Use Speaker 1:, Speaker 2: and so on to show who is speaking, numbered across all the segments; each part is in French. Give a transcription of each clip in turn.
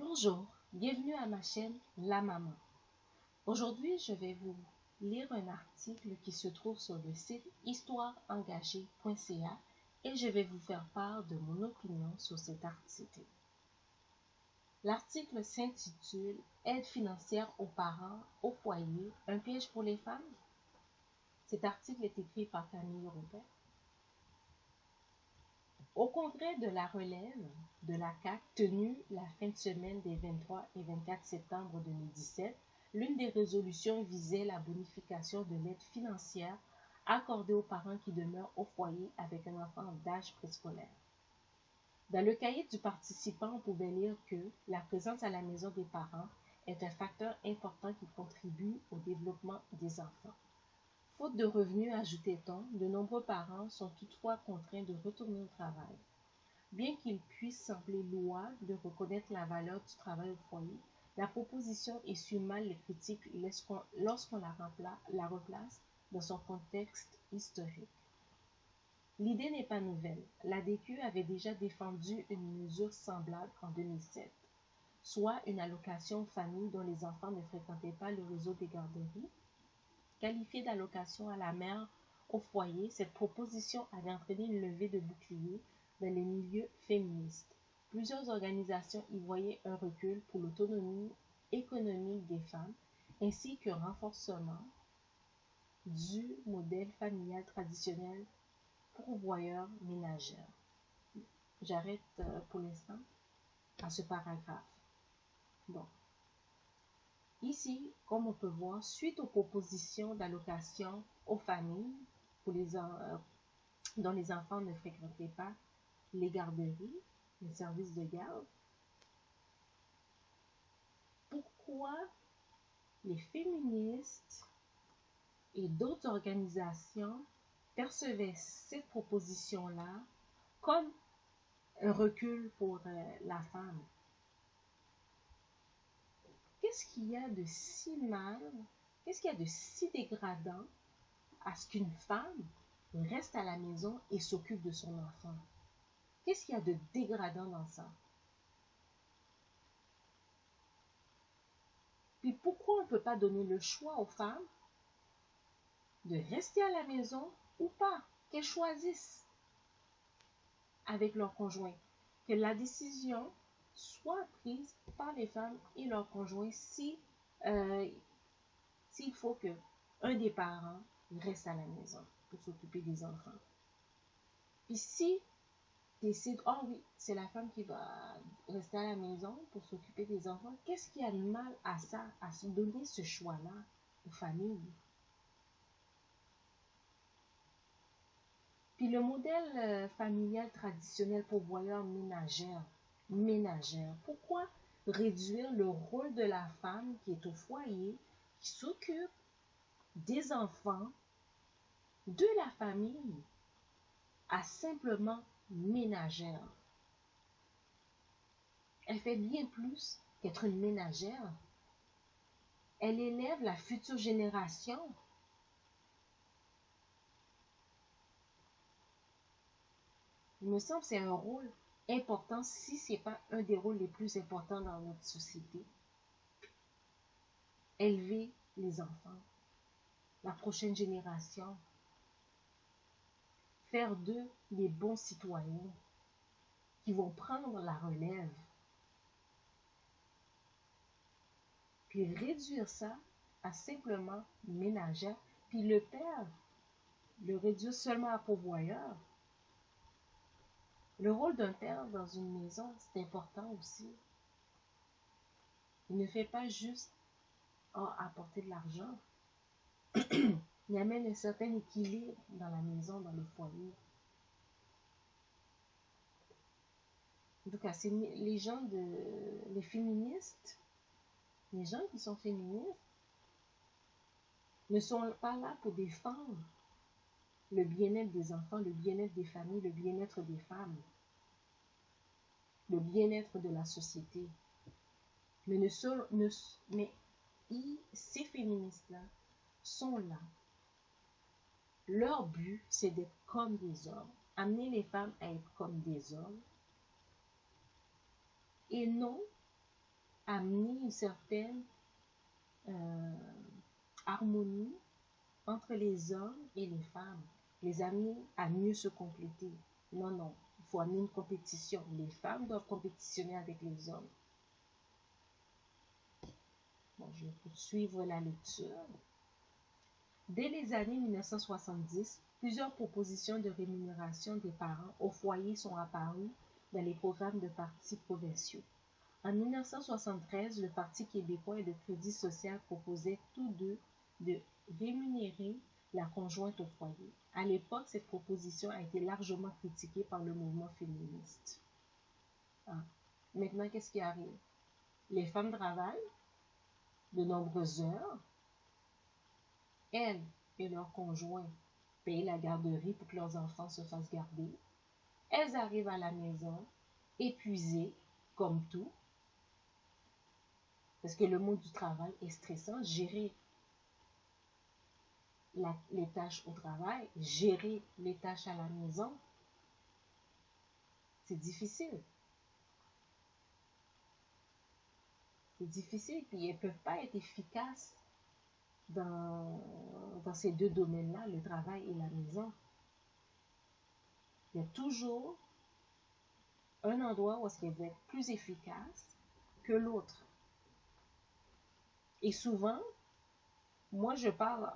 Speaker 1: Bonjour, bienvenue à ma chaîne La Maman. Aujourd'hui, je vais vous lire un article qui se trouve sur le site histoireengagée.ca et je vais vous faire part de mon opinion sur cet article. L'article s'intitule « Aide financière aux parents au foyer, un piège pour les femmes ?» Cet article est écrit par Camille Robert. Au congrès de la relève de la CAQ tenu la fin de semaine des 23 et 24 septembre 2017, l'une des résolutions visait la bonification de l'aide financière accordée aux parents qui demeurent au foyer avec un enfant d'âge préscolaire. Dans le cahier du participant, on pouvait lire que la présence à la maison des parents est un facteur important qui contribue au développement des enfants. Faute de revenus, ajoutait-on, de nombreux parents sont toutefois contraints de retourner au travail. Bien qu'il puisse sembler louable de reconnaître la valeur du travail au foyer, la proposition essuie mal les critiques lorsqu'on la replace dans son contexte historique. L'idée n'est pas nouvelle. L'ADQ avait déjà défendu une mesure semblable en 2007, soit une allocation aux familles dont les enfants ne fréquentaient pas le réseau des garderies. Qualifiée d'allocation à la mère au foyer, cette proposition avait entraîné une levée de boucliers dans les milieux féministes. Plusieurs organisations y voyaient un recul pour l'autonomie économique des femmes, ainsi qu'un renforcement du modèle familial traditionnel pourvoyeur-ménagère. J'arrête pour l'instant à ce paragraphe. Bon. Ici, comme on peut voir, suite aux propositions d'allocation aux familles dont les enfants ne fréquentaient pas les garderies, les services de garde, pourquoi les féministes et d'autres organisations percevaient cette proposition-là comme un recul pour la femme? Qu'est-ce qu'il y a de si mal, qu'est-ce qu'il y a de si dégradant à ce qu'une femme reste à la maison et s'occupe de son enfant? Qu'est-ce qu'il y a de dégradant dans ça? Puis pourquoi on ne peut pas donner le choix aux femmes de rester à la maison ou pas? Qu'elles choisissent avec leur conjoint. Que la décision soit prise par les femmes et leur conjoint s'il faut que un des parents reste à la maison pour s'occuper des enfants. Puis si décide, oh oui, c'est la femme qui va rester à la maison pour s'occuper des enfants, qu'est-ce qu'il y a de mal à ça, à se donner ce choix-là aux familles? Puis le modèle familial traditionnel pourvoyeur-ménagère, pourquoi réduire le rôle de la femme qui est au foyer, qui s'occupe des enfants, de la famille, à simplement ménagère? Elle fait bien plus qu'être une ménagère. Elle élève la future génération. Il me semble que c'est un rôle important, si ce n'est pas un des rôles les plus importants dans notre société. Élever les enfants, la prochaine génération, faire d'eux des bons citoyens qui vont prendre la relève. Puis réduire ça à simplement ménagère, puis le père, le réduire seulement à pourvoyeur. Le rôle d'un père dans une maison, c'est important aussi. Il ne fait pas juste apporter de l'argent. Il amène un certain équilibre dans la maison, dans le foyer. En tout cas, c'est les féministes, les gens qui sont féministes, ne sont pas là pour défendre le bien-être des enfants, le bien-être des familles, le bien-être des femmes, le bien-être de la société. Mais ces féministes-là sont là. Leur but, c'est d'être comme des hommes, amener les femmes à être comme des hommes, et non amener une certaine harmonie entre les hommes et les femmes, les amener à mieux se compléter. Non, non, il faut amener une compétition. Les femmes doivent compétitionner avec les hommes. Bon, je vais poursuivre la lecture. Dès les années 1970, plusieurs propositions de rémunération des parents au foyer sont apparues dans les programmes de partis provinciaux. En 1973, le Parti québécois et le Crédit social proposaient tous deux de rémunérer la conjointe au foyer. À l'époque, cette proposition a été largement critiquée par le mouvement féministe. Maintenant, qu'est-ce qui arrive? Les femmes travaillent de nombreuses heures. Elles et leurs conjoints payent la garderie pour que leurs enfants se fassent garder. Elles arrivent à la maison épuisées, comme tout, parce que le monde du travail est stressant. Gérer les tâches au travail, gérer les tâches à la maison, c'est difficile. C'est difficile, puis elles ne peuvent pas être efficaces dans ces deux domaines-là, le travail et la maison. Il y a toujours un endroit où elles vont être plus efficaces que l'autre. Et souvent, moi je parle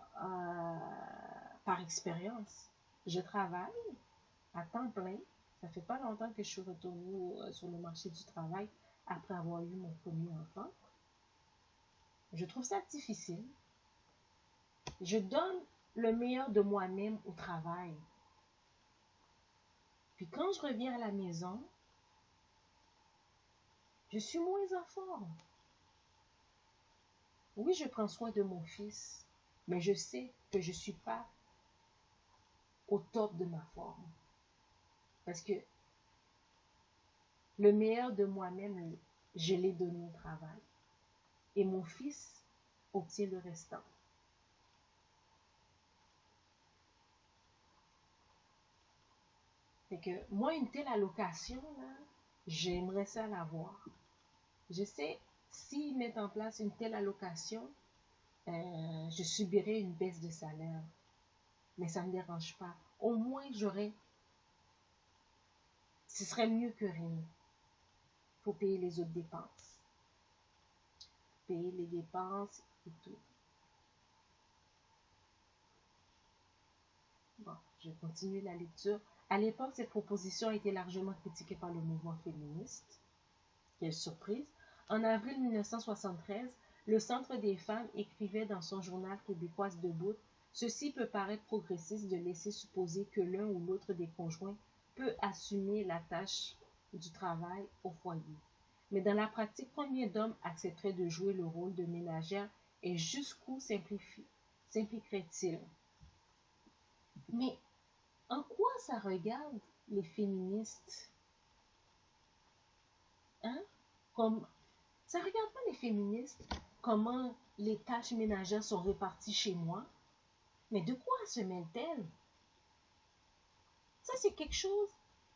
Speaker 1: par expérience. Je travaille à temps plein. Ça fait pas longtemps que je suis retournée sur le marché du travail après avoir eu mon premier enfant. Je trouve ça difficile. Je donne le meilleur de moi-même au travail. Puis quand je reviens à la maison, je suis moins en forme. Oui, je prends soin de mon fils, mais je sais que je ne suis pas au top de ma forme. Parce que le meilleur de moi-même, je l'ai donné au travail. Et mon fils obtient le restant. Fait que moi, une telle allocation, là, j'aimerais ça l'avoir. Je sais, s'ils mettent en place une telle allocation, je subirais une baisse de salaire. Mais ça ne me dérange pas. Au moins, ce serait mieux que rien. Il faut payer les autres dépenses. Payer les dépenses et tout. Bon, je vais continuer la lecture. À l'époque, cette proposition a été largement critiquée par le mouvement féministe. Quelle surprise! En avril 1973, le Centre des femmes écrivait dans son journal Québécoise Debout: « Ceci peut paraître progressiste de laisser supposer que l'un ou l'autre des conjoints peut assumer la tâche du travail au foyer. Mais dans la pratique, combien d'hommes accepteraient de jouer le rôle de ménagère et jusqu'où s'impliquerait-il? » Mais en quoi ça regarde les féministes? Hein? Comme ça regarde pas les féministes comment les tâches ménagères sont réparties chez moi. Mais de quoi se mêlent-elles? Ça, c'est quelque chose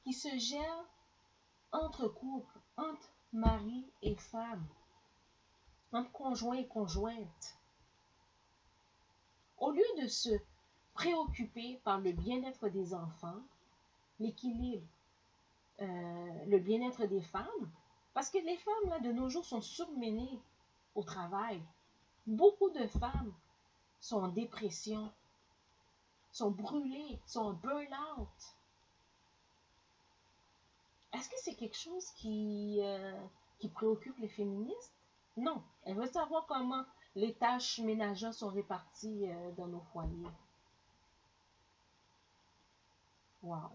Speaker 1: qui se gère entre couples, entre mari et femme, entre conjoint et conjointe. Au lieu de se préoccuper par le bien-être des enfants, l'équilibre, le bien-être des femmes, parce que les femmes, là, de nos jours, sont surmenées au travail. Beaucoup de femmes sont en dépression, sont brûlées, sont en burn-out. Est-ce que c'est quelque chose qui préoccupe les féministes? Non. Elles veulent savoir comment les tâches ménagères sont réparties dans nos foyers. Wow.